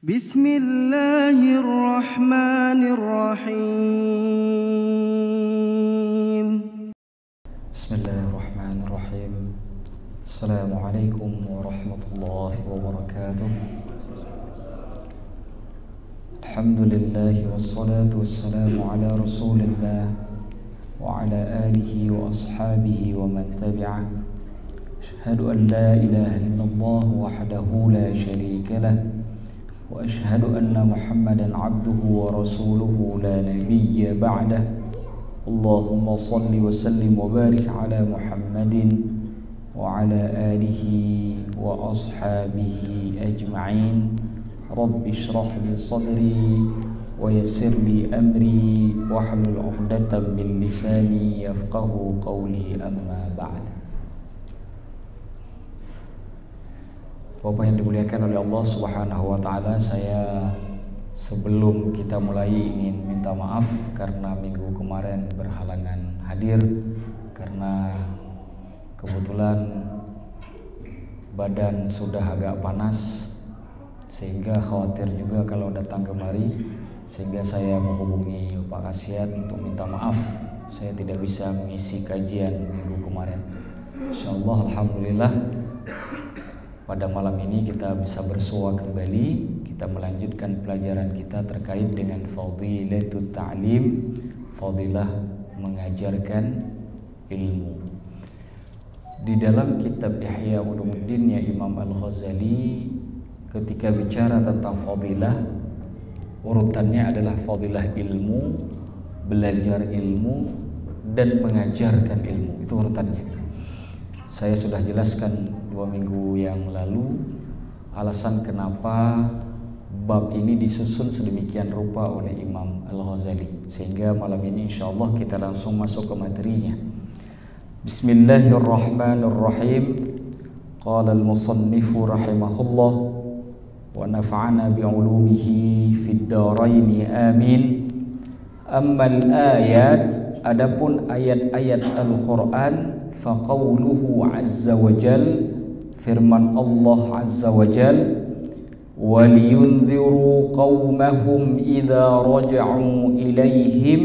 Bismillahirrahmanirrahim. Bismillahirrahmanirrahim. Assalamualaikum warahmatullahi wabarakatuh. Alhamdulillah wassalatu wassalamu ala rasulillah wa ala alihi wa ashabihi wa man tabi'ah. Asyhadu an la ilaha illallah wahdahu la syarika lah wa asyhadu anna Muhammadan abduhu wa rasuluhu la nabiyya ba'dah. Allahumma salli wa sallim wa barik ala Muhammadin wa ala alihi wa ashabihi ajma'in. Rabbi shrah li sadri wa yassir li amri wahlul 'uqdatam min lisani yafqahu qawli, amma ba'd. Bapak yang dimuliakan oleh Allah Subhanahu wa taala, saya sebelum kita mulai ingin minta maaf karena minggu kemarin berhalangan hadir karena kebetulan badan sudah agak panas sehingga khawatir juga kalau datang kemari, sehingga saya menghubungi Pak Kasiat untuk minta maaf saya tidak bisa mengisi kajian minggu kemarin. Insyaallah alhamdulillah pada malam ini kita bisa bersua kembali. Kita melanjutkan pelajaran kita terkait dengan fadilatut ta'lim, fadilah mengajarkan ilmu. Di dalam kitab Ihya Ulumuddin ya Imam Al-Ghazali, ketika bicara tentang fadilah, urutannya adalah fadilah ilmu, belajar ilmu, dan mengajarkan ilmu. Itu urutannya. Saya sudah jelaskan 2 minggu yang lalu alasan kenapa bab ini disusun sedemikian rupa oleh Imam Al-Ghazali, sehingga malam ini insyaallah kita langsung masuk ke materinya. Bismillahirrahmanirrahim. Qala al-musannifu rahimahullah wa nafa'ana bi'ulumihi fid dharain amin. Amma al-ayat, adapun ayat-ayat Al-Qur'an, faqauluhu azza wa jal, firman Allah azza wa jal, waliyundhiru qaumahum idza raja'u ilaihim,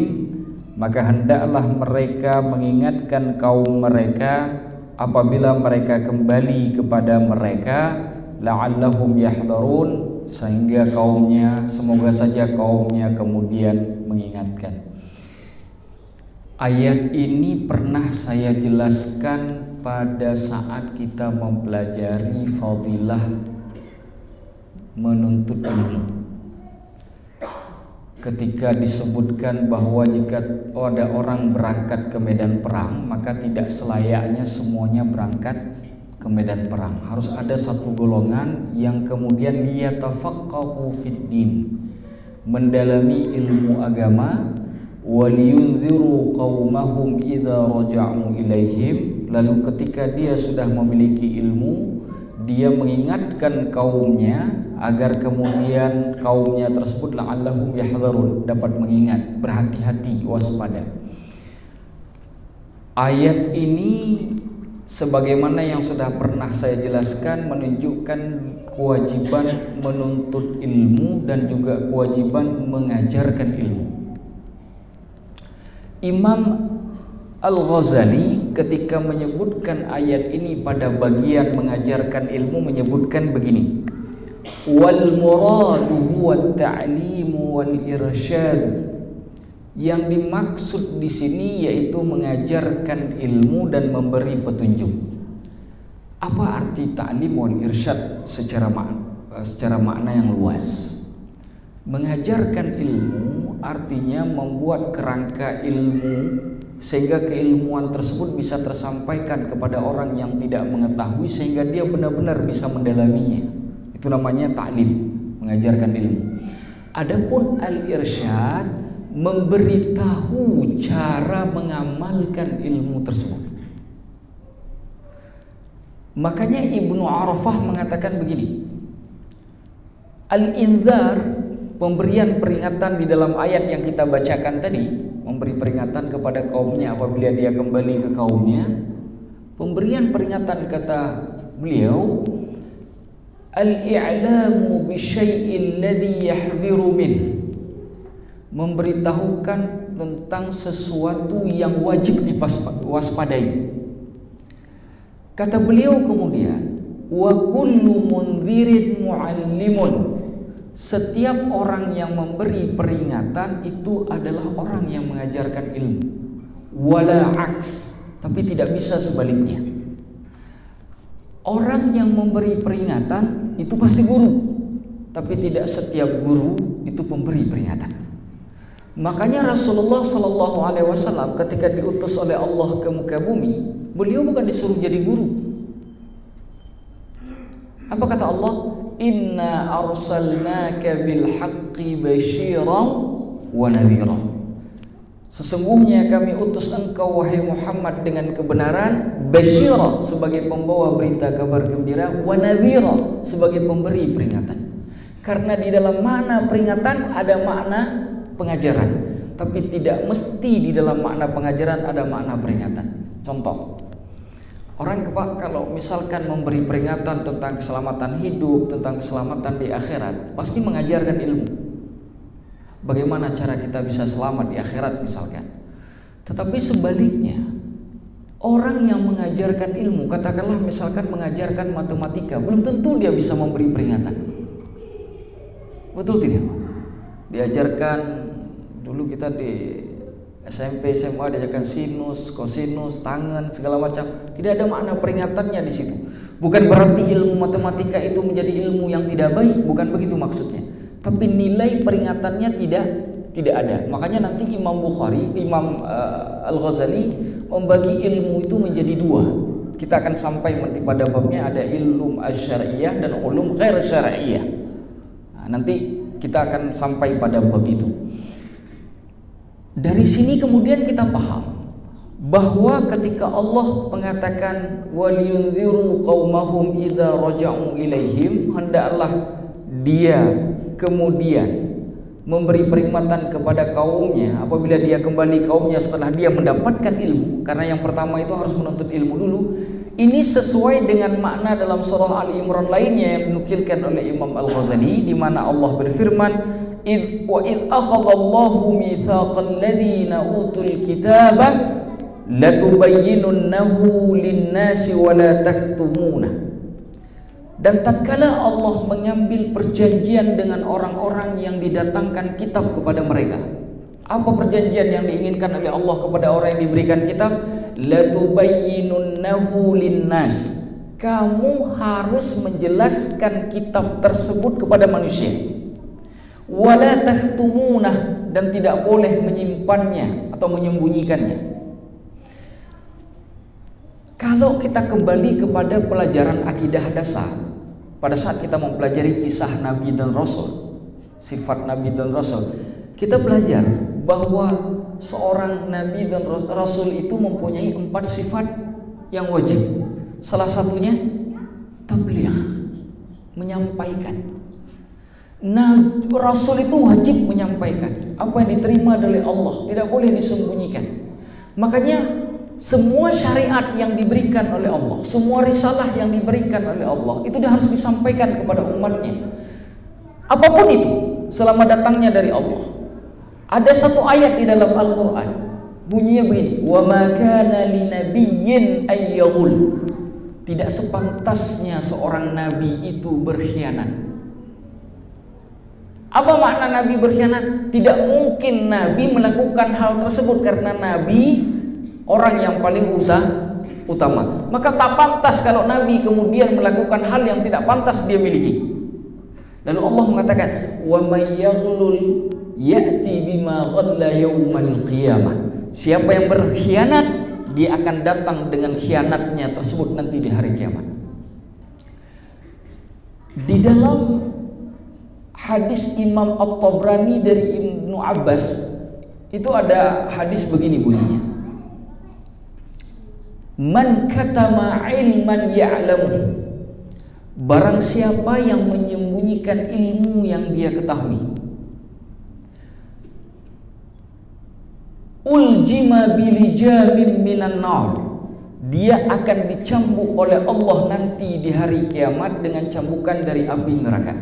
maka hendaklah mereka mengingatkan kaum mereka apabila mereka kembali kepada mereka, la'allahum yahdharun, sehingga kaumnya, semoga saja kaumnya kemudian mengingatkan. Ayat ini pernah saya jelaskan pada saat kita mempelajari fadilah menuntut ilmu. Ketika disebutkan bahwa jika ada orang berangkat ke medan perang, maka tidak selayaknya semuanya berangkat ke medan perang. Harus ada satu golongan yang kemudian liyatafaqqahu fid din, mendalami ilmu agama, waliyundhiru qaumahum idza raja'u ilaihim, lalu ketika dia sudah memiliki ilmu, dia mengingatkan kaumnya agar kemudian kaumnya tersebut la'allahum yahdharun, dapat mengingat, berhati-hati, waspada. Ayat ini sebagaimana yang sudah pernah saya jelaskan menunjukkan kewajiban menuntut ilmu dan juga kewajiban mengajarkan ilmu. Imam Al-Ghazali ketika menyebutkan ayat ini pada bagian mengajarkan ilmu menyebutkan begini, wal muradu huwa ta'limu wal irsyad, yang dimaksud di sini yaitu mengajarkan ilmu dan memberi petunjuk. Apa arti ta'lim wal irsyad secara makna yang luas? Mengajarkan ilmu artinya membuat kerangka ilmu sehingga keilmuan tersebut bisa tersampaikan kepada orang yang tidak mengetahui sehingga dia benar-benar bisa mendalaminya. Itu namanya ta'lim, mengajarkan ilmu. Adapun al-irsyad, memberitahu cara mengamalkan ilmu tersebut. Makanya Ibnu Arafah mengatakan begini, al-inzar, pemberian peringatan di dalam ayat yang kita bacakan tadi, memberi peringatan kepada kaumnya apabila dia kembali ke kaumnya. Pemberian peringatan kata beliau, Al-i'lamu bisyai'il ladzi yahdhiru min, memberitahukan tentang sesuatu yang wajib diwaspadai. Kata beliau kemudian, wa kullu mundzirin muallimun, setiap orang yang memberi peringatan itu adalah orang yang mengajarkan ilmu. Wala aks, tapi tidak bisa sebaliknya. Orang yang memberi peringatan itu pasti guru, tapi tidak setiap guru itu pemberi peringatan. Makanya Rasulullah Shallallahu Alaihi Wasallam ketika diutus oleh Allah ke muka bumi, beliau bukan disuruh jadi guru. Apa kata Allah? Inna arsalnaka bil haqqi basyiran wa nadhira. Sesungguhnya kami utus engkau wahai Muhammad dengan kebenaran, basyira sebagai pembawa berita kabar gembira, wa nadhira sebagai pemberi peringatan. Karena di dalam makna peringatan ada makna pengajaran, tapi tidak mesti di dalam makna pengajaran ada makna peringatan. Contoh, orang kalau misalkan memberi peringatan tentang keselamatan hidup, tentang keselamatan di akhirat, pasti mengajarkan ilmu. Bagaimana cara kita bisa selamat di akhirat misalkan. Tetapi sebaliknya, orang yang mengajarkan ilmu, katakanlah misalkan mengajarkan matematika, belum tentu dia bisa memberi peringatan. Betul tidak? Diajarkan, dulu kita di SMP, SMA diajarkan sinus, kosinus, tangan, segala macam. Tidak ada makna peringatannya di situ. Bukan berarti ilmu matematika itu menjadi ilmu yang tidak baik, bukan begitu maksudnya. Tapi nilai peringatannya tidak ada. Makanya nanti Imam Bukhari, Imam Al-Ghazali membagi ilmu itu menjadi dua. Kita akan sampai nanti pada babnya ada ilmu asy-syar'iyyah dan ulum ghair syar'iyyah. Nah, nanti kita akan sampai pada bab itu. Dari sini kemudian kita paham bahwa ketika Allah mengatakan waliyunziru qaumahum idza raja'u ilaihim, hendaklah dia kemudian memberi peringatan kepada kaumnya apabila dia kembali kaumnya setelah dia mendapatkan ilmu, karena yang pertama itu harus menuntut ilmu dulu. Ini sesuai dengan makna dalam surah Ali Imran lainnya yang dinukilkan oleh Imam Al-Ghazali, di mana Allah berfirman, id akhadallahu mitsaqal ladzina utul kitaba latubayyinunnahu lin-nasi wa la taktumunah. Dan tatkala Allah mengambil perjanjian dengan orang-orang yang didatangkan kitab kepada mereka, apa perjanjian yang diinginkan oleh Allah kepada orang yang diberikan kitab? Latubayyinunnahu lin-nas, kamu harus menjelaskan kitab tersebut kepada manusia. Wala tahtumunah, dan tidak boleh menyimpannya atau menyembunyikannya. Kalau kita kembali kepada pelajaran akidah dasar, pada saat kita mempelajari kisah Nabi dan Rasul, sifat Nabi dan Rasul, kita belajar bahwa seorang Nabi dan Rasul itu mempunyai 4 sifat yang wajib. Salah satunya tabligh, menyampaikan. Nah, Rasul itu wajib menyampaikan apa yang diterima dari Allah, tidak boleh disembunyikan. Makanya semua syariat yang diberikan oleh Allah, semua risalah yang diberikan oleh Allah, itu harus disampaikan kepada umatnya. Apapun itu, selama datangnya dari Allah. Ada satu ayat di dalam Al-Quran, bunyinya begini, wa ma kana linabiyyin ayyaghul, tidak sepantasnya seorang nabi itu berkhianat. Apa makna nabi berkhianat? Tidak mungkin nabi melakukan hal tersebut, karena nabi orang yang paling utama. Maka tak pantas kalau nabi kemudian melakukan hal yang tidak pantas dia miliki. Lalu Allah mengatakan, wa may yaghlul ya'ti bima ghalla yaumal qiyamah. Siapa yang berkhianat, dia akan datang dengan khianatnya tersebut nanti di hari kiamat. Di dalam hadis Imam At-Tabrani dari Ibnu Abbas, itu ada hadis begini bunyinya, man katama ilman ya'lamu, barang siapa yang menyembunyikan ilmu yang dia ketahui, uljima bilijamin minan nar, dia akan dicambuk oleh Allah nanti di hari kiamat dengan cambukan dari api neraka.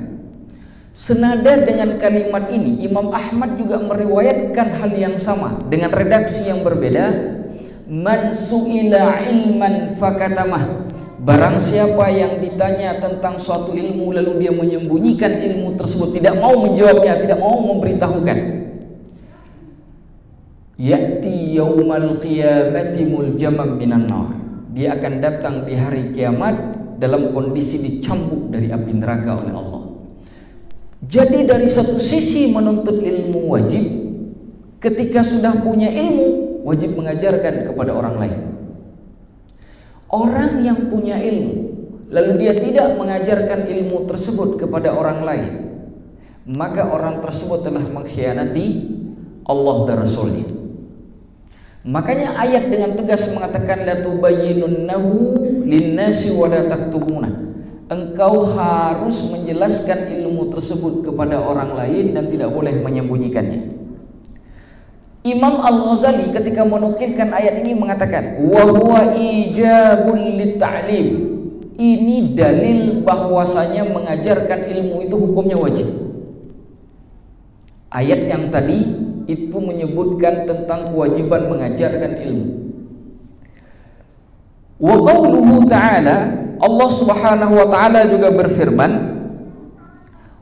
Senada dengan kalimat ini, Imam Ahmad juga meriwayatkan hal yang sama dengan redaksi yang berbeda. Man su'ila ilman fakatamah. Barang siapa yang ditanya tentang suatu ilmu lalu dia menyembunyikan ilmu tersebut, tidak mau menjawabnya, tidak mau memberitahukan. Ya'ti yaumal qiyamati muljamam minan nar. Dia akan datang di hari kiamat dalam kondisi dicambuk dari api neraka oleh Allah. Jadi dari satu sisi menuntut ilmu wajib, ketika sudah punya ilmu wajib mengajarkan kepada orang lain. Orang yang punya ilmu lalu dia tidak mengajarkan ilmu tersebut kepada orang lain, maka orang tersebut telah mengkhianati Allah dan Rasulnya. Makanya ayat dengan tegas mengatakan la tubayyinunnahu linnasi wa la taktumunah. Engkau harus menjelaskan ilmu tersebut kepada orang lain dan tidak boleh menyembunyikannya. Imam Al-Ghazali ketika menukilkan ayat ini mengatakan wa huwa ijabul lit-ta'lim. Ini dalil bahwasanya mengajarkan ilmu itu hukumnya wajib. Ayat yang tadi itu menyebutkan tentang kewajiban mengajarkan ilmu. Wa qauluhu ta'ala, Allah Subhanahu wa taala juga berfirman,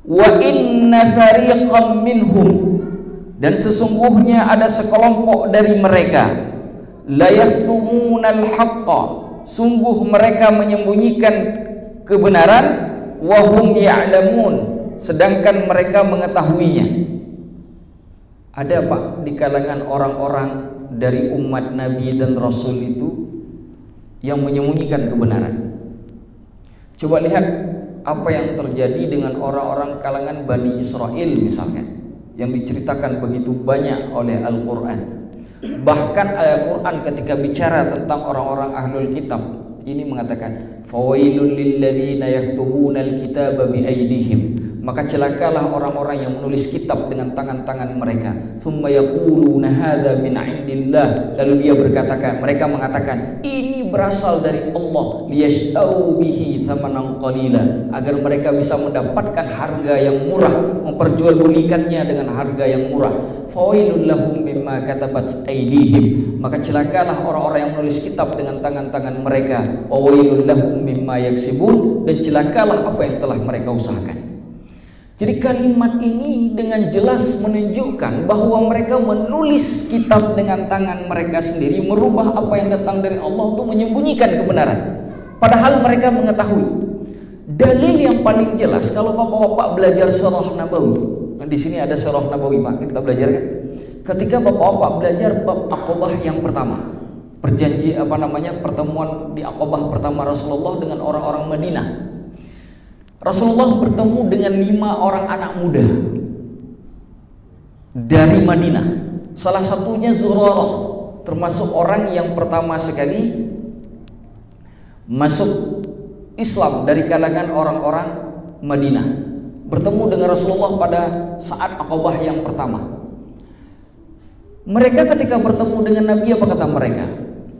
wa inna fariqam minhum, dan sesungguhnya ada sekelompok dari mereka, la yaktumunal haqqa, sungguh mereka menyembunyikan kebenaran, wa hum ya'lamun, sedangkan mereka mengetahuinya. Ada Pak di kalangan orang-orang dari umat Nabi dan Rasul itu yang menyembunyikan kebenaran. Coba lihat apa yang terjadi dengan orang-orang kalangan Bani Israel misalkan, yang diceritakan begitu banyak oleh Al-Quran. Bahkan Al-Quran ketika bicara tentang orang-orang ahlul kitab ini mengatakan fawailul lilladzina yaktubuna al-kitaba biaydihim, maka celakalah orang-orang yang menulis kitab dengan tangan-tangan mereka. Tsumma yaquluna hadza min 'indillah, lalu dia mereka mengatakan ini berasal dari Allah, liyashtaru bihi tsamanan qalila, agar mereka bisa mendapatkan harga yang murah, memperjualbelikannya dengan harga yang murah. Fawailul lahum mimma katabat aydihim, maka celakalah orang-orang yang menulis kitab dengan tangan-tangan mereka. Fawailul lahum mimma yaksibun, dan celakalah apa yang telah mereka usahakan. Jadi kalimat ini dengan jelas menunjukkan bahwa mereka menulis kitab dengan tangan mereka sendiri, merubah apa yang datang dari Allah untuk menyembunyikan kebenaran, padahal mereka mengetahui. Dalil yang paling jelas kalau bapak-bapak belajar Sirah Nabawi, nah, di sini ada Sirah Nabawi Pak, kita belajar kan? Ketika bapak-bapak belajar bab Aqabah yang pertama, pertemuan di Aqabah pertama Rasulullah dengan orang-orang Madinah. Rasulullah bertemu dengan 5 orang anak muda dari Madinah. Salah satunya Zurarah, termasuk orang yang pertama sekali masuk Islam dari kalangan orang-orang Madinah. Bertemu dengan Rasulullah pada saat Aqabah yang pertama. Mereka ketika bertemu dengan Nabi, apa kata mereka?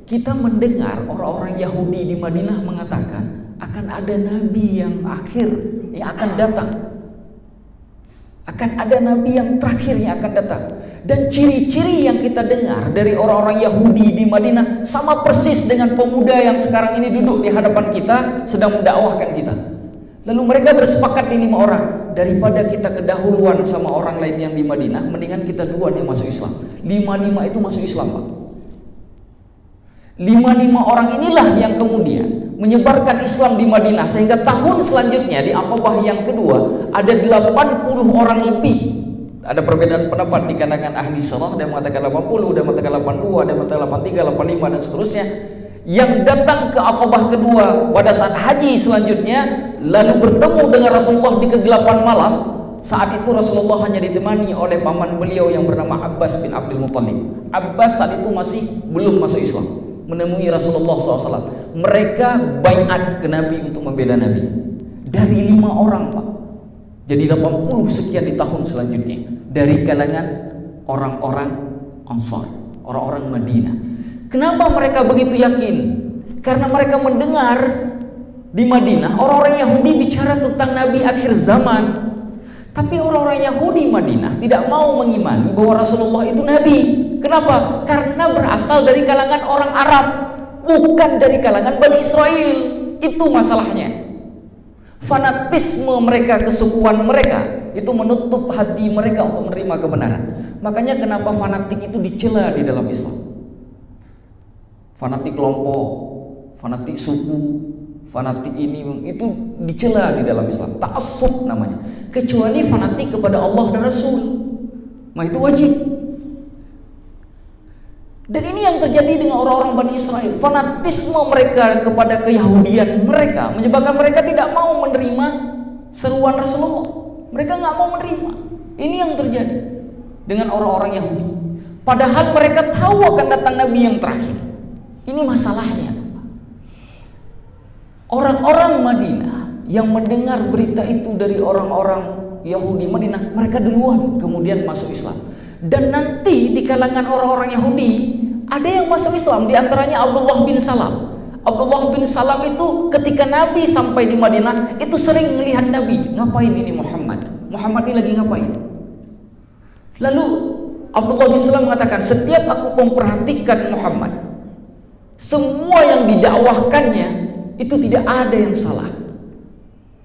Kita mendengar orang-orang Yahudi di Madinah mengatakan akan ada nabi yang akhir yang akan datang, akan ada nabi yang terakhir yang akan datang. Dan ciri-ciri yang kita dengar dari orang-orang Yahudi di Madinah sama persis dengan pemuda yang sekarang ini duduk di hadapan kita sedang mendakwahkan kita. Lalu mereka bersepakat di 5 orang, daripada kita kedahuluan sama orang lain yang di Madinah, mendingan kita duluan yang masuk Islam. 5 itu masuk Islam Pak. 5 orang inilah yang kemudian menyebarkan Islam di Madinah, sehingga tahun selanjutnya di Aqabah yang kedua ada 80 orang lebih. Ada perbedaan pendapat di kalangan ahli sirah, ada yang mengatakan 80, ada yang mengatakan 82, ada yang mengatakan 83, 85 dan seterusnya, yang datang ke Aqabah kedua pada saat haji selanjutnya, lalu bertemu dengan Rasulullah di kegelapan malam. Saat itu Rasulullah hanya ditemani oleh paman beliau yang bernama Abbas bin Abdul Muttalib. Abbas saat itu masih belum masuk Islam, menemui Rasulullah SAW. Mereka baiat ke Nabi untuk membela Nabi. Dari 5 orang Pak, jadi 80 sekian di tahun selanjutnya dari kalangan orang-orang Ansar, orang-orang Madinah. Kenapa mereka begitu yakin? Karena mereka mendengar di Madinah orang-orang Yahudi bicara tentang Nabi akhir zaman. Tapi orang-orang Yahudi Madinah tidak mau mengimani bahwa Rasulullah itu Nabi. Kenapa? Karena berasal dari kalangan orang Arab, bukan dari kalangan Bani Israel. Itu masalahnya. Fanatisme mereka, kesukuan mereka itu menutup hati mereka untuk menerima kebenaran. Makanya kenapa fanatik itu dicela di dalam Islam. Fanatik kelompok, fanatik suku, fanatik ini itu dicela di dalam Islam. Ta'assub namanya. Kecuali fanatik kepada Allah dan Rasul. Itu wajib. Dan ini yang terjadi dengan orang-orang Bani Israel. Fanatisme mereka kepada keyahudian mereka menyebabkan mereka tidak mau menerima seruan Rasulullah. Mereka nggak mau menerima. Ini yang terjadi dengan orang-orang Yahudi. Padahal mereka tahu akan datang Nabi yang terakhir. Ini masalahnya. Orang-orang Madinah yang mendengar berita itu dari orang-orang Yahudi Madinah, mereka duluan kemudian masuk Islam. Dan nanti di kalangan orang-orang Yahudi ada yang masuk Islam, di antaranya Abdullah bin Salam. Abdullah bin Salam itu ketika Nabi sampai di Madinah itu sering melihat Nabi. Ngapain ini Muhammad? Muhammad ini lagi ngapain? Lalu Abdullah bin Salam mengatakan, setiap aku memperhatikan Muhammad, semua yang didakwahkannya itu tidak ada yang salah.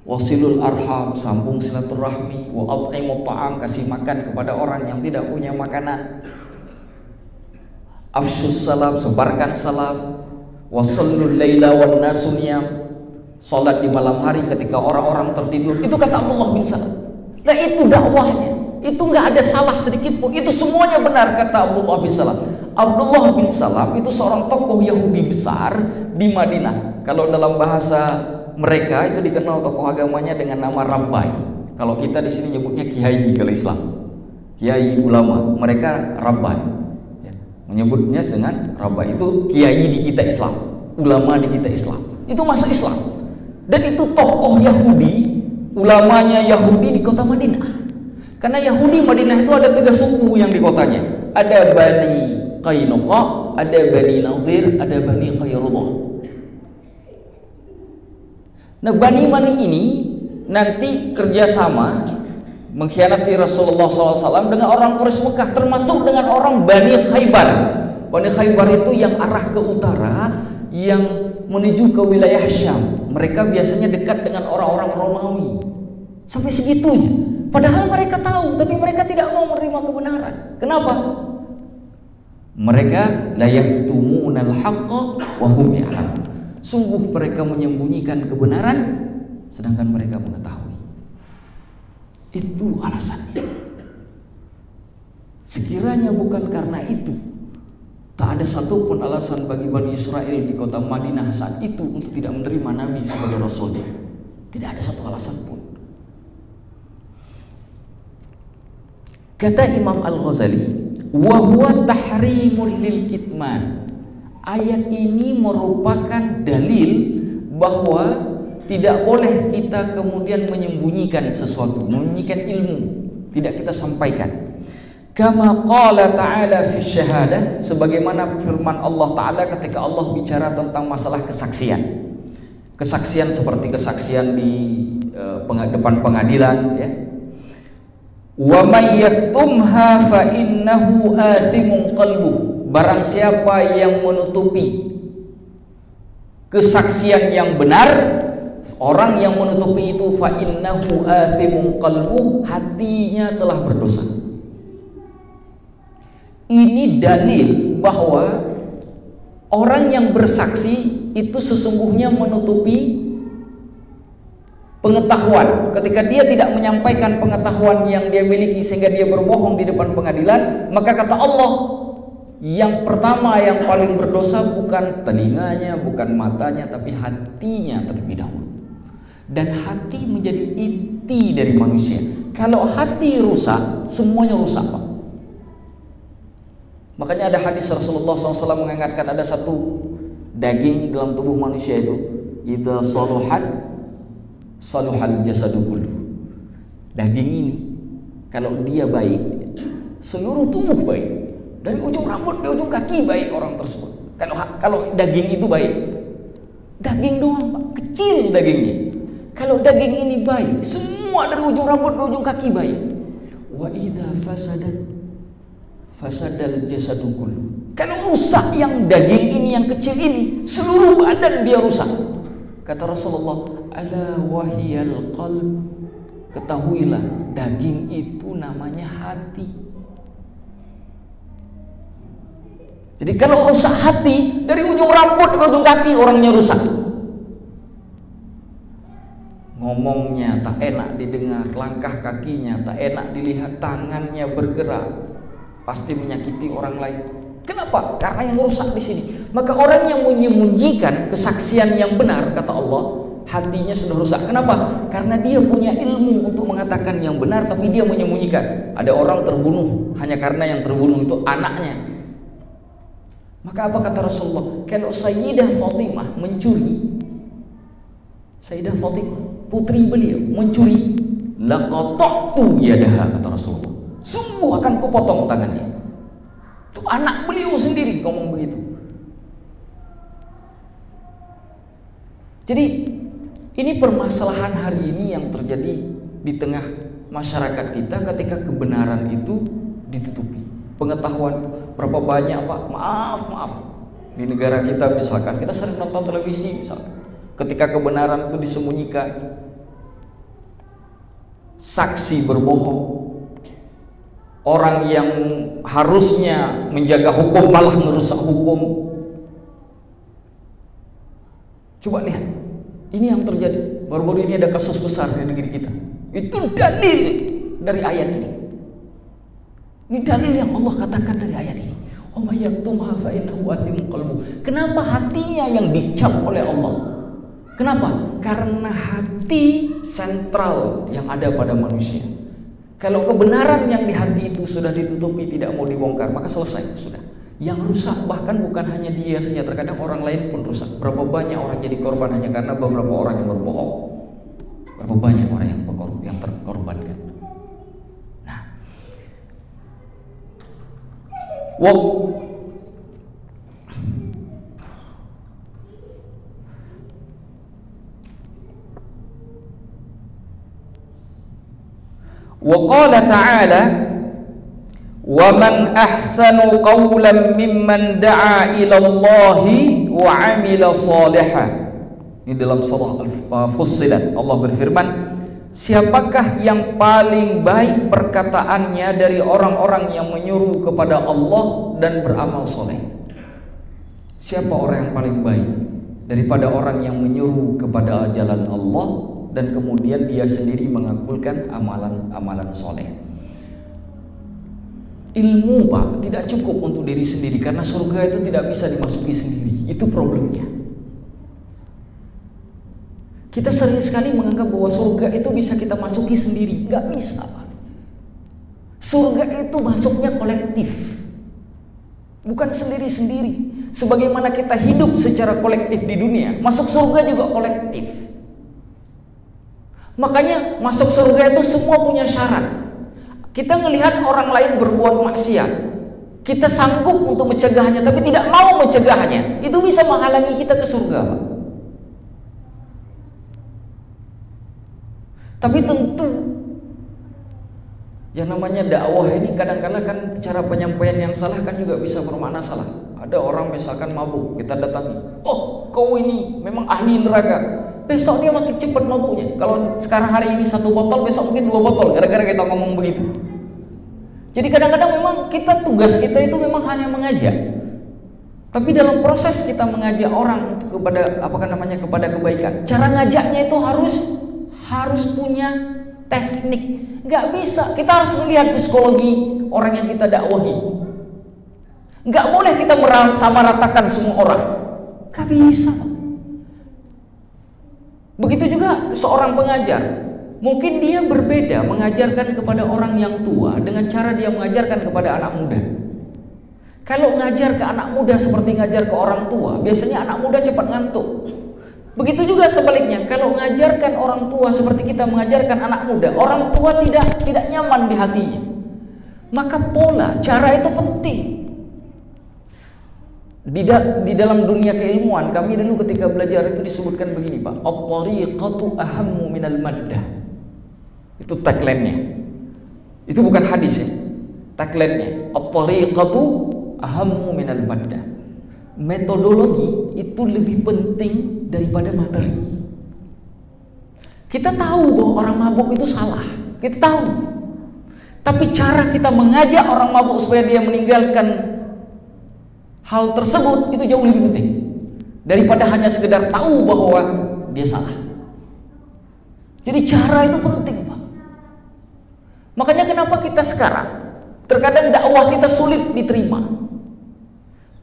Wasilul arham, sambung silaturahmi, wa at'imut ta'am, kasih makan kepada orang yang tidak punya makanan. Afsyus salam, sebarkan salam. Wasallul laila wan nasu niyam, salat di malam hari ketika orang-orang tertidur. Itu kata Abdullah bin Salam. Nah, itu dakwahnya. Itu nggak ada salah sedikit pun. Itu semuanya benar kata Abdullah bin Salam. Abdullah bin Salam itu seorang tokoh Yahudi besar di Madinah. Kalau dalam bahasa mereka itu dikenal tokoh agamanya dengan nama Rabbai. Kalau kita di sini nyebutnya kiai kalau Islam. Kiai ulama, mereka Rabbai. Ya, menyebutnya dengan Rabbai. Itu kiai di kita Islam, ulama di kita Islam. Itu masuk Islam. Dan itu tokoh Yahudi, ulamanya Yahudi di kota Madinah. Karena Yahudi Madinah itu ada 3 suku yang di kotanya. Ada Bani Qainuqa, ada Bani Nadir, ada Bani Qayrullah. Nah, Bani ini nanti kerjasama mengkhianati Rasulullah SAW dengan orang Quraisy Mekah, termasuk dengan orang Bani Khaybar. Bani Khaybar itu yang arah ke utara, yang menuju ke wilayah Syam. Mereka biasanya dekat dengan orang-orang Romawi. Sampai segitunya. Padahal mereka tahu, tapi mereka tidak mau menerima kebenaran. Kenapa? Mereka la yaktumunal haqqa wa hum ya'lamun. Sungguh mereka menyembunyikan kebenaran sedangkan mereka mengetahui. Itu alasannya. Sekiranya bukan karena itu, tak ada satupun alasan bagi Bani Israel di kota Madinah saat itu untuk tidak menerima Nabi sebagai Rasulnya. Tidak ada satu alasan pun. Kata Imam Al-Ghazali, wa huwa tahrimul lil kitman. Ayat ini merupakan dalil bahwa tidak boleh kita kemudian menyembunyikan sesuatu, menyembunyikan ilmu, tidak kita sampaikan. Kama qala ta'ala fi syahadah, sebagaimana firman Allah Ta'ala ketika Allah bicara tentang masalah kesaksian. Kesaksian seperti kesaksian di depan pengadilan, ya. Wa may yaktumha fa innahu athimun qalbuh. Barang siapa yang menutupi kesaksian yang benar, orang yang menutupi itu fa innahu athimun qalbuh, hatinya telah berdosa. Ini dalil bahwa orang yang bersaksi itu sesungguhnya menutupi pengetahuan. Ketika dia tidak menyampaikan pengetahuan yang dia miliki sehingga dia berbohong di depan pengadilan, maka kata Allah, yang pertama yang paling berdosa bukan telinganya, bukan matanya, tapi hatinya terlebih dahulu. Dan hati menjadi inti dari manusia. Kalau hati rusak, semuanya rusak, Pak. Makanya ada hadis Rasulullah SAW mengingatkan ada satu daging dalam tubuh manusia itu, idza saluhat saluhal jasadu kullu. Daging ini kalau dia baik, seluruh tubuh baik. Dari ujung rambut ke ujung kaki baik orang tersebut. Kalau daging itu baik, Daging doang Pak, kecil dagingnya. Kalau daging ini baik, semua dari ujung rambut ke ujung kaki baik. Wa idza fasadal jasadu kullu. Kalau rusak yang daging ini, yang kecil ini, seluruh badan dia rusak. Kata Rasulullah, ala wahiyal qalb. Ketahuilah, daging itu namanya hati. Jadi kalau rusak hati, dari ujung rambut ke ujung kaki orangnya rusak. Ngomongnya tak enak didengar, langkah kakinya tak enak dilihat, tangannya bergerak, pasti menyakiti orang lain. Kenapa? Karena yang rusak di sini. Maka orang yang menyembunyikan kesaksian yang benar, kata Allah, hatinya sudah rusak. Kenapa? Karena dia punya ilmu untuk mengatakan yang benar, tapi dia menyembunyikan. Ada orang terbunuh hanya karena yang terbunuh itu anaknya. Maka apa kata Rasulullah? Kalau Sayyidah Fatimah mencuri, Sayyidah Fatimah, putri beliau mencuri, laqata'tu yadaha, kata Rasulullah, sungguh akan kupotong tangannya. Itu anak beliau sendiri ngomong begitu. Jadi ini permasalahan hari ini yang terjadi di tengah masyarakat kita ketika kebenaran itu ditutupi. Pengetahuan berapa banyak Pak, maaf di negara kita misalkan, kita sering nonton televisi misalkan, ketika kebenaran itu disembunyikan, saksi berbohong, orang yang harusnya menjaga hukum malah merusak hukum. Coba lihat, ini yang terjadi. Baru-baru ini ada kasus besar di negeri kita. Itu dalil dari ayat ini. Ini dalil yang Allah katakan dari ayat ini. Wa may yaktumha fa innahu athimun qalbuh. Kenapa hatinya yang dicap oleh Allah? Kenapa? Karena hati sentral yang ada pada manusia. Kalau kebenaran yang di hati itu sudah ditutupi, tidak mau dibongkar, maka selesai sudah. Yang rusak bahkan bukan hanya dia saja, terkadang orang lain pun rusak. Berapa banyak orang jadi korban hanya karena beberapa orang yang berbohong. Berapa banyak orang yang terkorbankan. Nah, wa qala ta'ala, wa man ahsanu qawlan mimman da'a ila Allahi wa 'amila shalihan. Ini dalam surah Al-Fussilat Allah berfirman, siapakah yang paling baik perkataannya dari orang-orang yang menyuruh kepada Allah dan beramal soleh? Siapa orang yang paling baik daripada orang yang menyuruh kepada jalan Allah dan kemudian dia sendiri mengakulkan amalan soleh? Ilmu Pak tidak cukup untuk diri sendiri, karena surga itu tidak bisa dimasuki sendiri. Itu problemnya. Kita sering sekali menganggap bahwa surga itu bisa kita masuki sendiri. Nggak bisa Pak. Surga itu masuknya kolektif, bukan sendiri-sendiri. Sebagaimana kita hidup secara kolektif di dunia, masuk surga juga kolektif. Makanya masuk surga itu semua punya syarat. Kita melihat orang lain berbuat maksiat, kita sanggup untuk mencegahnya, tapi tidak mau mencegahnya. Itu bisa menghalangi kita ke surga Pak. Tapi tentu yang namanya dakwah ini kadang-kadang kan cara penyampaian yang salah kan juga bisa bermakna salah. Ada orang misalkan mabuk, kita datangi, oh kau ini memang ahli neraka, besok dia makin cepat mabuknya. Kalau sekarang hari ini 1 botol, besok mungkin 2 botol, gara-gara kita ngomong begitu. Jadi kadang-kadang memang tugas kita itu memang hanya mengajak. Tapi dalam proses kita mengajak orang untuk kepada kebaikan, cara ngajaknya itu harus punya teknik. Nggak bisa, kita harus melihat psikologi orang yang kita dakwahi. Nggak boleh kita meratakan semua orang, nggak bisa. Begitu juga seorang pengajar, mungkin dia berbeda mengajarkan kepada orang yang tua dengan cara dia mengajarkan kepada anak muda. Kalau ngajar ke anak muda seperti ngajar ke orang tua, biasanya anak muda cepat ngantuk. Begitu juga sebaliknya, kalau mengajarkan orang tua seperti kita mengajarkan anak muda, orang tua tidak nyaman di hatinya. Maka pola, cara itu penting. Di dalam dunia keilmuan, kami dulu ketika belajar itu disebutkan begini, Pak. At-tariqatu ahammu minal maddah. Itu tagline-nya. Itu bukan hadis ya. Tagline-nya. At-tariqatu ahammu minal maddah. Metodologi itu lebih penting daripada materi. Kita tahu bahwa orang mabuk itu salah. Kita tahu. Tapi cara kita mengajak orang mabuk supaya dia meninggalkan hal tersebut itu jauh lebih penting daripada hanya sekedar tahu bahwa dia salah. Jadi cara itu penting, Pak. Makanya kenapa kita sekarang terkadang dakwah kita sulit diterima.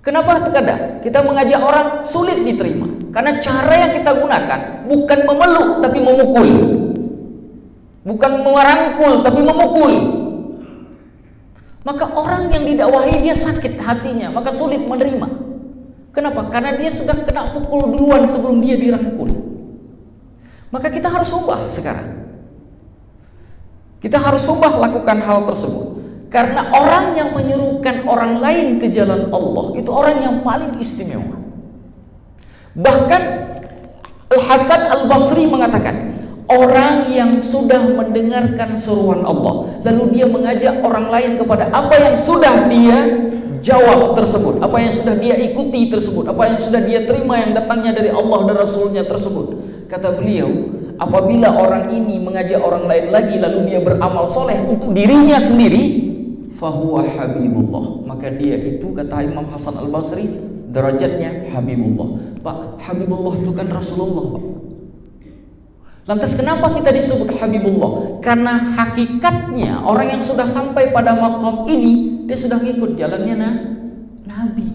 Kenapa terkadang kita mengajak orang sulit diterima? Karena cara yang kita gunakan bukan memeluk tapi memukul. Bukan merangkul tapi memukul. Maka orang yang didakwahi dia sakit hatinya, maka sulit menerima. Kenapa? Karena dia sudah kena pukul duluan sebelum dia dirangkul. Maka kita harus ubah sekarang. Kita harus ubah lakukan hal tersebut. Karena orang yang menyerukan orang lain ke jalan Allah itu orang yang paling istimewa. Bahkan Al-Hasan Al-Basri mengatakan, orang yang sudah mendengarkan seruan Allah lalu dia mengajak orang lain kepada apa yang sudah dia jawab tersebut, apa yang sudah dia ikuti tersebut, apa yang sudah dia terima yang datangnya dari Allah dan Rasulnya tersebut. Kata beliau, apabila orang ini mengajak orang lain lagi lalu dia beramal soleh untuk dirinya sendiri, fahuwa habibullah, maka dia itu, kata Imam Hasan Al-Basri, derajatnya habibullah. Pak, habibullah itu kan Rasulullah, Pak. Lantas kenapa kita disebut habibullah? Karena hakikatnya orang yang sudah sampai pada maqam ini, dia sudah ngikut jalannya Nabi.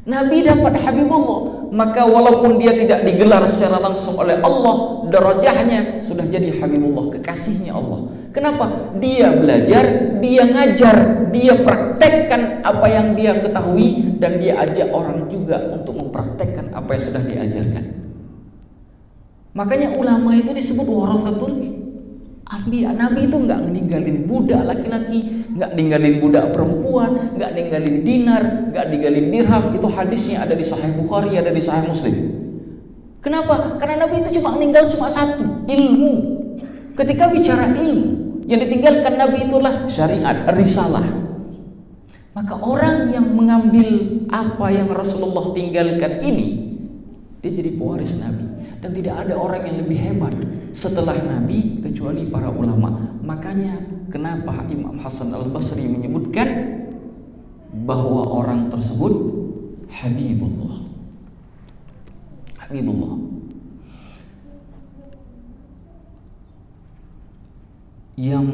Nabi dapat habibullah, maka walaupun dia tidak digelar secara langsung oleh Allah, derajahnya sudah jadi habibullah, kekasihnya Allah. Kenapa? Dia belajar, dia ngajar, dia praktekkan apa yang dia ketahui, dan dia ajak orang juga untuk mempraktekkan apa yang sudah diajarkan. Makanya ulama itu disebut warathatul anbiya. Nabi itu nggak ninggalin budak laki-laki, nggak ninggalin budak perempuan, nggak ninggalin dinar, nggak ninggalin dirham. Itu hadisnya ada di Sahih Bukhari, ada di Sahih Muslim. Kenapa? Karena Nabi itu cuma satu, ilmu. Ketika bicara ilmu, yang ditinggalkan Nabi itulah syariat, risalah. Maka orang yang mengambil apa yang Rasulullah tinggalkan ini, dia jadi pewaris Nabi. Dan tidak ada orang yang lebih hebat setelah Nabi kecuali para ulama. Makanya kenapa Imam Hasan Al-Basri menyebutkan bahwa orang tersebut habibullah. Habibullah. Yang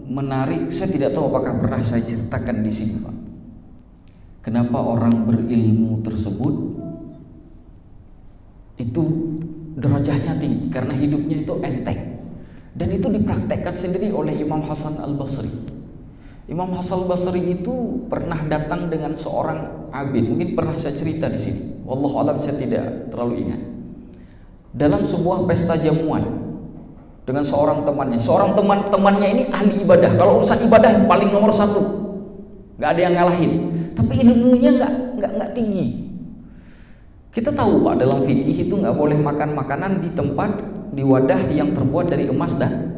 menarik, saya tidak tahu apakah pernah saya ceritakan di sini, Pak. Kenapa orang berilmu tersebut itu derajatnya tinggi, karena hidupnya itu enteng, dan itu dipraktekkan sendiri oleh Imam Hasan Al-Basri. Imam Hasan Al-Basri itu pernah datang dengan seorang abid, mungkin pernah saya cerita di sini, wallahu alam saya tidak terlalu ingat, dalam sebuah pesta jamuan dengan seorang temannya. Seorang temannya ini ahli ibadah, kalau urusan ibadah yang paling nomor satu, nggak ada yang ngalahin, tapi ilmunya nggak tinggi. Kita tahu, Pak, dalam fikih itu nggak boleh makan makanan di tempat, di wadah yang terbuat dari emas dan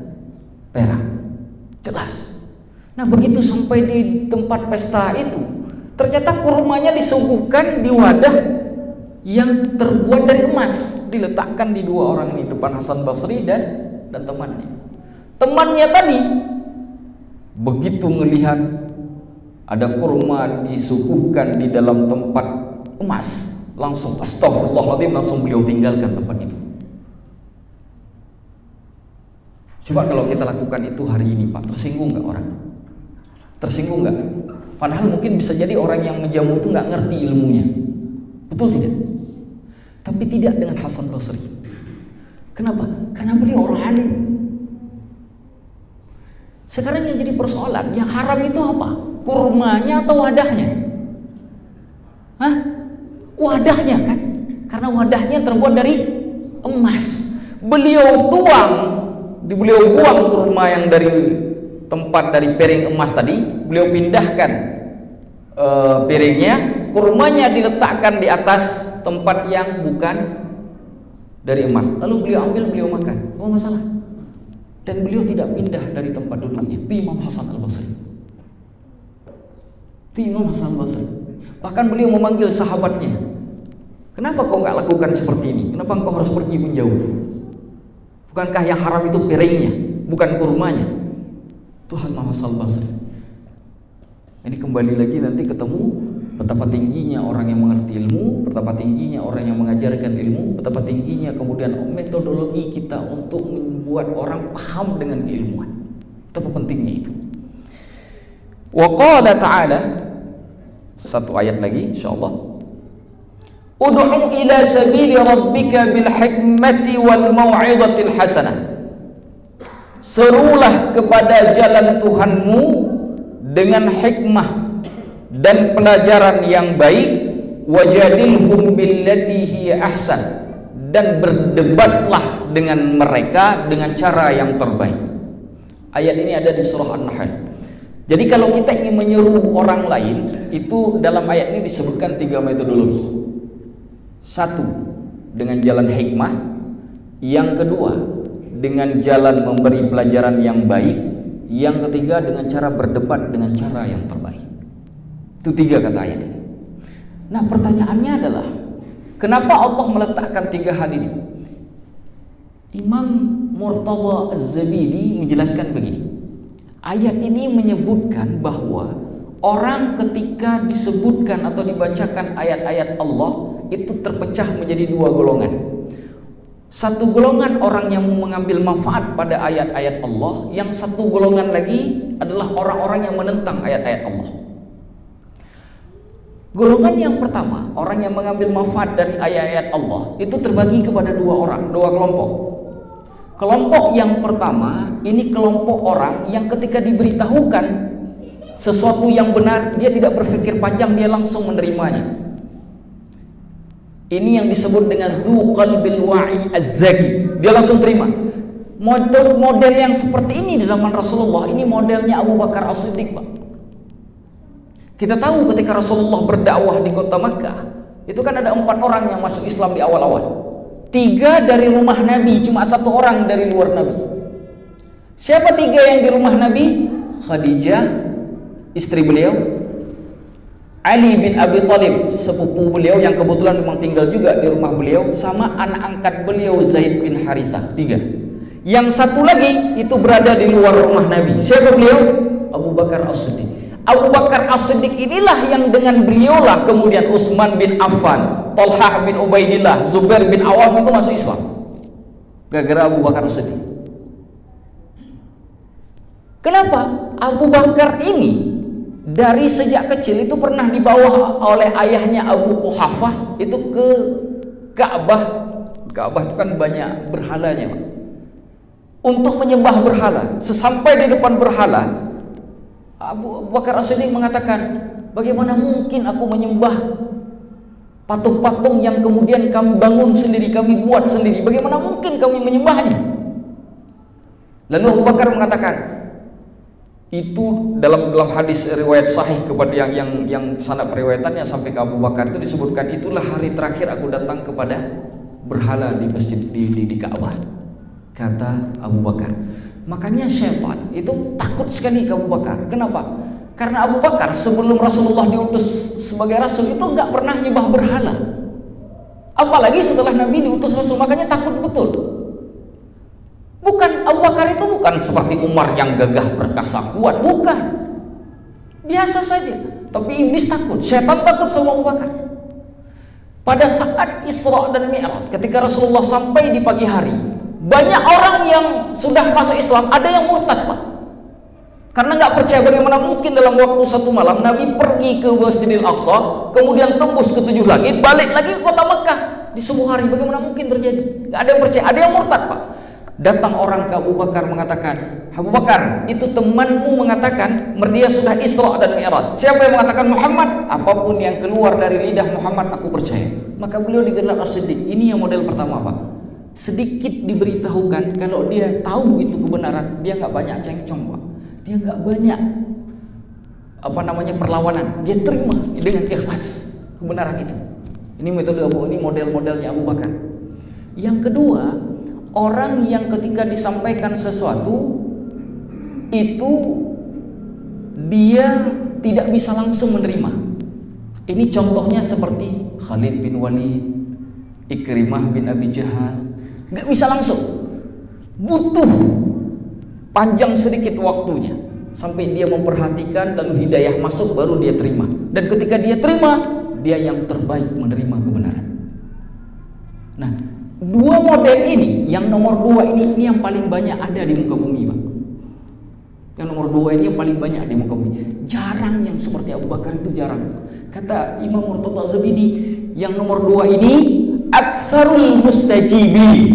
perak. Jelas. Nah, begitu sampai di tempat pesta itu, ternyata kurmanya disuguhkan di wadah yang terbuat dari emas, diletakkan di dua orang ini, depan Hasan Basri dan temannya. Temannya tadi begitu melihat ada kurma disuguhkan di dalam tempat emas, langsung astagfirullahaladzim, langsung beliau tinggalkan tempat itu. Coba kalau kita lakukan itu hari ini, Pak, tersinggung nggak orang? Tersinggung nggak? Padahal mungkin bisa jadi orang yang menjamu itu nggak ngerti ilmunya, betul tidak? Tapi tidak dengan Hasan Basri. Kenapa? Karena beliau orang alim. Sekarang yang jadi persoalan, yang haram itu apa? Kurmanya atau wadahnya? Hah? Wadahnya kan, karena wadahnya terbuat dari emas. Beliau buang kurma yang dari tempat dari piring emas tadi, beliau pindahkan piringnya, kurmanya diletakkan di atas tempat yang bukan dari emas. Lalu beliau ambil, beliau makan. Oh masalah. Dan beliau tidak pindah dari tempat duduknya. Itu Imam Hasan Al-Basri. Itu Imam Hasan Al-Basri. Bahkan beliau memanggil sahabatnya. Kenapa kau nggak lakukan seperti ini? Kenapa kau harus pergi menjauh? Bukankah yang haram itu piringnya, bukan kurmanya? Tuhan Imam Hasan Al-Basri. Ini kembali lagi nanti ketemu betapa tingginya orang yang mengerti ilmu, betapa tingginya orang yang mengajarkan ilmu, betapa tingginya kemudian metodologi kita untuk membuat orang paham dengan keilmuan. Betapa pentingnya itu. Wa qala ta'ala, satu ayat lagi insyaallah. Ud'u ila sabili rabbika bil hikmati wal mau'izatil hasanah. Serulah kepada jalan Tuhanmu dengan hikmah dan pelajaran yang baik, wajadilhum billati hiya ahsan, dan berdebatlah dengan mereka dengan cara yang terbaik. Ayat ini ada di surah An-Nahl. Jadi kalau kita ingin menyeru orang lain, itu dalam ayat ini disebutkan 3 metodologi. 1, dengan jalan hikmah. Yang kedua, dengan jalan memberi pelajaran yang baik. Yang ketiga, dengan cara berdebat dengan cara yang terbaik. Itu 3 kata ayat ini. Nah pertanyaannya adalah, kenapa Allah meletakkan 3 hal ini? Imam Murtada Az-Zabidi menjelaskan begini. Ayat ini menyebutkan bahwa orang ketika disebutkan atau dibacakan ayat-ayat Allah itu terpecah menjadi 2 golongan. Satu golongan orang yang mengambil manfaat pada ayat-ayat Allah, yang satu golongan lagi adalah orang-orang yang menentang ayat-ayat Allah. Golongan yang pertama, orang yang mengambil manfaat dari ayat-ayat Allah, itu terbagi kepada 2 orang, 2 kelompok. Kelompok yang pertama, ini kelompok orang yang ketika diberitahukan sesuatu yang benar, dia tidak berpikir panjang, dia langsung menerimanya. Ini yang disebut dengan dzu qalbil wa'i az-zaki. Dia langsung terima. Model yang seperti ini di zaman Rasulullah, ini modelnya Abu Bakar As-Siddiq, Pak. Kita tahu ketika Rasulullah berdakwah di kota Makkah, itu kan ada 4 orang yang masuk Islam di awal-awal. 3 dari rumah Nabi, cuma 1 orang dari luar Nabi. Siapa 3 yang di rumah Nabi? Khadijah, istri beliau, Ali bin Abi Thalib, sepupu beliau yang kebetulan memang tinggal juga di rumah beliau, sama anak angkat beliau Zaid bin Harithah. 3. Yang satu lagi itu berada di luar rumah Nabi. Siapa beliau? Abu Bakar As-Siddiq. Abu Bakar As-Siddiq inilah yang dengan beliaulah kemudian Utsman bin Affan, Thalhah bin Ubaidillah, Zubair bin Awam itu masuk Islam. Gara-gara Abu Bakar As-Siddiq. Kenapa? Abu Bakar ini dari sejak kecil itu pernah dibawa oleh ayahnya Abu Quhafah itu ke Ka'bah. Ka'bah itu kan banyak berhalanya, Pak. Untuk menyembah berhala. Sesampai di depan berhala, Abu Bakar As-Siddiq mengatakan, bagaimana mungkin aku menyembah patung-patung yang kemudian kami bangun sendiri, kami buat sendiri? Bagaimana mungkin kami menyembahnya? Lalu Abu Bakar mengatakan, itu dalam hadis riwayat sahih kepada yang sanad periwayatannya sampai ke Abu Bakar itu disebutkan, itulah hari terakhir aku datang kepada berhala di masjid di Ka'bah, kata Abu Bakar. Makanya syaitan itu takut sekali ke Abu Bakar. Kenapa? Karena Abu Bakar sebelum Rasulullah diutus sebagai rasul itu nggak pernah nyembah berhala, apalagi setelah Nabi diutus rasul. Makanya takut betul. Bukan, Abu Bakar itu bukan seperti Umar yang gagah perkasa kuat, bukan. Biasa saja. Tapi iblis takut, syaitan takut sama Abu Bakar. Pada saat Isra dan Mi'raj, ketika Rasulullah sampai di pagi hari, banyak orang yang sudah masuk Islam, ada yang murtad, Pak. Karena nggak percaya bagaimana mungkin dalam waktu 1 malam Nabi pergi ke Masjidil Aqsa, kemudian tembus ke 7 langit, balik lagi ke kota Mekah di subuh hari. Bagaimana mungkin terjadi? Nggak ada yang percaya, ada yang murtad, Pak. Datang orang ke Abu Bakar mengatakan, Abu Bakar, itu temanmu mengatakan dia sudah Isra dan Mi'raj. Siapa yang mengatakan Muhammad? Apapun yang keluar dari lidah Muhammad aku percaya. Maka beliau digelar As-Siddiq. Ini yang model pertama, Pak. Sedikit diberitahukan, kalau dia tahu itu kebenaran, dia nggak banyak cengcong, Pak. Dia nggak banyak perlawanan. Dia terima dengan ikhlas. kebenaran itu. Ini metode ini model-modelnya Abu Bakar. Yang kedua, orang yang ketika disampaikan sesuatu itu dia tidak bisa langsung menerima. Ini contohnya seperti Khalid bin Walid, Ikrimah bin Abi Jahal, nggak bisa langsung, butuh panjang sedikit waktunya sampai dia memperhatikan lalu hidayah masuk baru dia terima. Dan ketika dia terima, dia yang terbaik menerima kebenaran. Nah, dua model ini, yang nomor dua ini yang paling banyak ada di muka bumi, Pak. Yang nomor dua ini yang paling banyak di muka bumi. Jarang yang seperti Abu Bakar, itu jarang. Kata Imam Murtada Zabidi, yang nomor dua ini aktsarul mustajibin,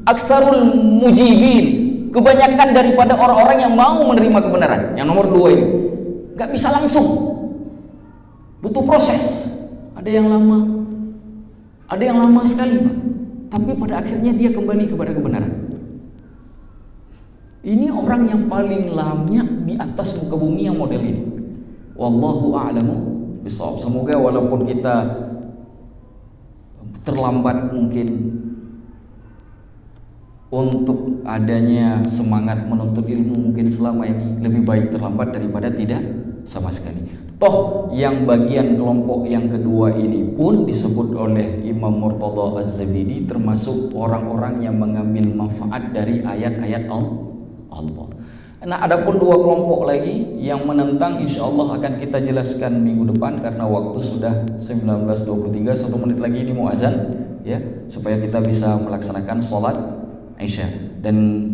aktsarul mujibin, kebanyakan daripada orang-orang yang mau menerima kebenaran. Yang nomor dua ini nggak bisa langsung, butuh proses. Ada yang lama sekali, Pak. Tapi pada akhirnya dia kembali kepada kebenaran. Ini orang yang paling lama di atas muka bumi yang model ini. Wallahu a'lamu bishawab. Semoga walaupun kita terlambat mungkin untuk adanya semangat menuntut ilmu, mungkin selama ini lebih baik terlambat daripada tidak sama sekali. Toh yang bagian kelompok yang kedua ini pun disebut oleh Imam Murtada Az-Zabidi termasuk orang-orang yang mengambil manfaat dari ayat-ayat Allah. Nah, adapun dua kelompok lagi yang menentang, insya Allah akan kita jelaskan minggu depan karena waktu sudah 19.23, 1 menit lagi ini mau azan, ya, supaya kita bisa melaksanakan sholat Isya. Dan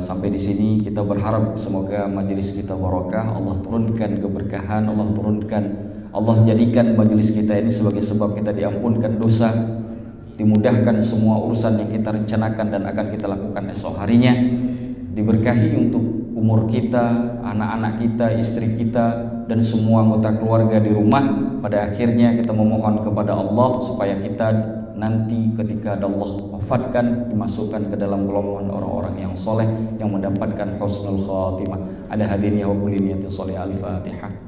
sampai di sini kita berharap semoga majelis kita barokah, Allah turunkan keberkahan, Allah jadikan majelis kita ini sebagai sebab kita diampunkan dosa, dimudahkan semua urusan yang kita rencanakan dan akan kita lakukan esok harinya, diberkahi untuk umur kita, anak-anak kita, istri kita, dan semua anggota keluarga di rumah. Pada akhirnya kita memohon kepada Allah supaya kita nanti ketika Allah wafatkan dimasukkan ke dalam golongan orang-orang yang soleh yang mendapatkan husnul khatimah. Ada hadirin ya kulli niyatin sholih. Al-Fatihah.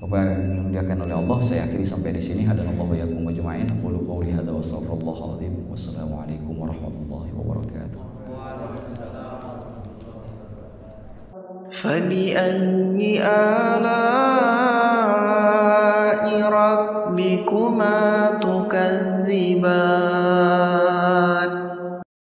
Bapak yang dimuliakan oleh Allah, saya akhiri sampai di sini. Hadanallahu wa iyyakum ajma'in. Aqulu qawli hadza wa astaghfirullahal azim. Wassalamualaikum warahmatullahi wabarakatuh. فبأي آلاء ربكما تكذبان